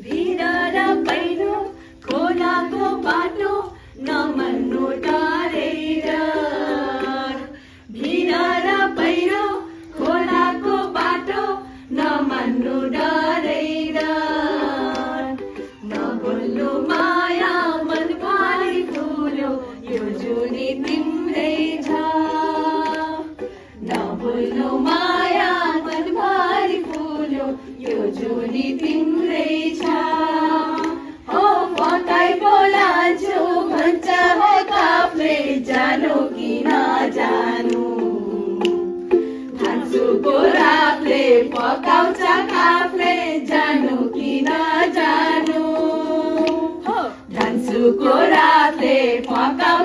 भिड र पहिरो खोलाको बाटो नमन्नु डरेर भिड र पहिरो खोलाको बाटो नमन्नु डरेर नबोल्नु माया मनभरि फुल्यो यो जुनी तिम्रै छ नबोल्नु माया मनभरि फुल्यो यो जुनी तिम्रै छ हो फकाइ बोलान्छु भन्छ हो काफले जानु कि नजानु धान्सुको रातले पकाउँछ काफले जानु कि नजानु धान्सुको रातले पकाउँछ